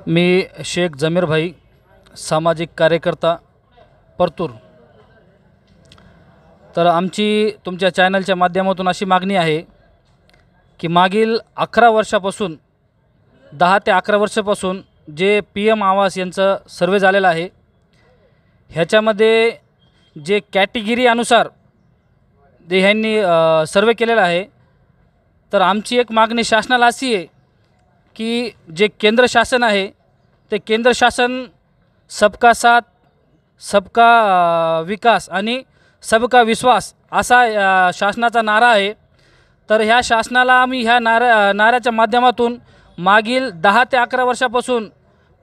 मी शेख जमीर भाई, सामाजिक कार्यकर्ता परतूर। तर आमची तुमच्या चॅनलच्या माध्यमातून अशी मागणी आहे की मागील 11 वर्षापासून 10 ते 11 वर्षापासून जे PM आवास यांचं सर्वे झालेला आहे, ह्याच्यामध्ये जे कॅटेगरी अनुसार जे ह्यांनी सर्वे केलेला आहे, तर आमची एक मागणी शासनाला अशी आहे की जे केंद्र शासन आहे ते केंद्र शासन सबका साथ, सबका विकास आणि सबका विश्वास असा शासनाचा नारा आहे। तर ह्या शासनाला आम्ही ह्या नाऱ्याच्या माध्यमातून मागील 10 ते 11 वर्षापासून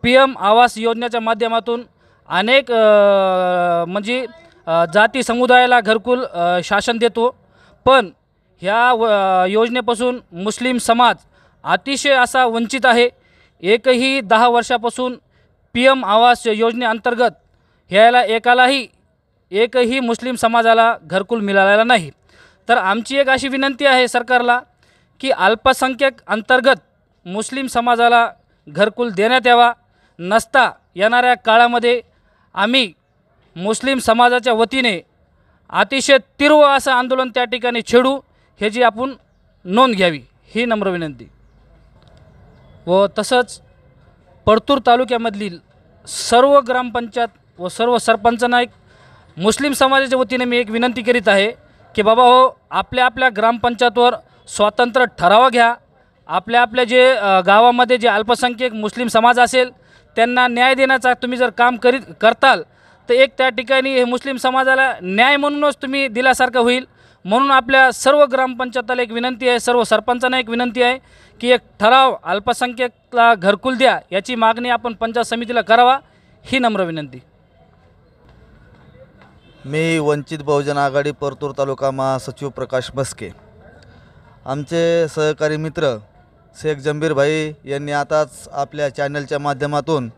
PM आवास योजनेच्या माध्यमातून अनेक म्हणजे जाती समुदायाला घरकुल शासन देतो, पण ह्या योजनेपासून मुस्लिम समाज अतिशय असा वंचित आहे। एकही 10 वर्षापासून PM आवास योजनेअंतर्गत ह्याला एकही मुस्लिम समाजाला घरकुल मिळालेला नाही। तर आमची एक अशी विनंती आहे सरकारला की अल्पसंख्याक अंतर्गत मुस्लिम समाजाला घरकुल देण्यात यावा। नसता येणाऱ्या काळामध्ये आम्ही मुस्लिम समाजाच्या वतीने अतिशय तीव्र असं आंदोलन त्या ठिकाणी छेडू, ह्याची आपण नोंद घ्यावी, ही नम्र विनंती। व तसंच परतूर तालुक्यामधील सर्व ग्रामपंचायत व सर्व सरपंचांना एक मुस्लिम समाजाच्या वतीने मी एक विनंती करीत आहे की बाबा हो, आपल्या आपल्या ग्रामपंचायतवर स्वतंत्र ठराव घ्या। आपल्या जे गावामध्ये जे अल्पसंख्याक मुस्लिम समाज असेल त्यांना न्याय देण्याचा तुम्ही जर काम करताल तर एक त्या ठिकाणी हे मुस्लिम समाजाला न्याय म्हणूनच तुम्ही दिल्यासारखं होईल। म्हणून आपल्या सर्व ग्रामपंचायताला एक विनंती आहे, सर्व सरपंचांना एक विनंती आहे की एक ठराव अल्पसंख्याकला घरकुल द्या, याची मागणी आपण पंचायत समितीला करावा, ही नम्र विनंती। मी वंचित बहुजन आघाडी परतूर तालुका महासचिव प्रकाश बस्के। आमचे सहकारी मित्र शेख जमीर भाई यांनी आताच आपल्या चॅनलच्या माध्यमातून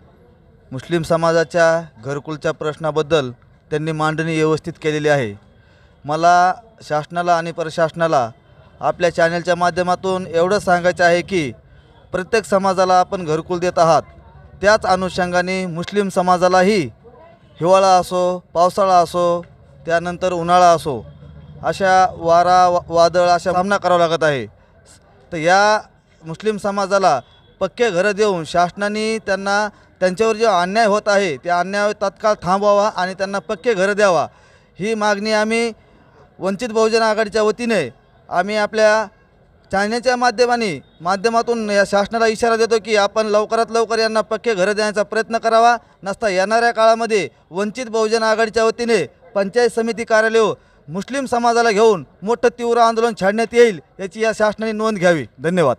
मुस्लिम समाजाच्या घरकुलच्या प्रश्नाबद्दल त्यांनी मांडणी व्यवस्थित केलेली आहे। मला शासनाला आणि प्रशासनाला आपल्या चॅनलच्या माध्यमातून एवढं सांगायचं आहे की प्रत्येक समाजाला आपण घरकुल देत आहात, त्याच अनुषंगाने मुस्लिम समाजालाही हिवाळा असो, पावसाळा असो, त्यानंतर उन्हाळा असो, अशा वादळ अशा सामना करावा लागत आहे। तर या मुस्लिम समाजाला पक्के घरं देऊन शासनाने त्यांच्यावर जो अन्याय होत आहे त्या अन्याय तात्काळ थांबवावा आणि त्यांना पक्के घरं द्यावा, ही मागणी आम्ही वंचित बहुजन आघाडीच्या वतीने आम्ही आपल्या चॅनलच्या माध्यमातून या शासनाला इशारा देतो की आपण लवकरात लवकर यांना पक्के घरं देण्याचा प्रयत्न करावा। नसता येणाऱ्या काळामध्ये वंचित बहुजन आघाडीच्या वतीने पंचायत समिती कार्यालय मुस्लिम समाजाला घेऊन मोठं तीव्र आंदोलन छेडण्यात येईल, याची या शासनाने नोंद घ्यावी। धन्यवाद।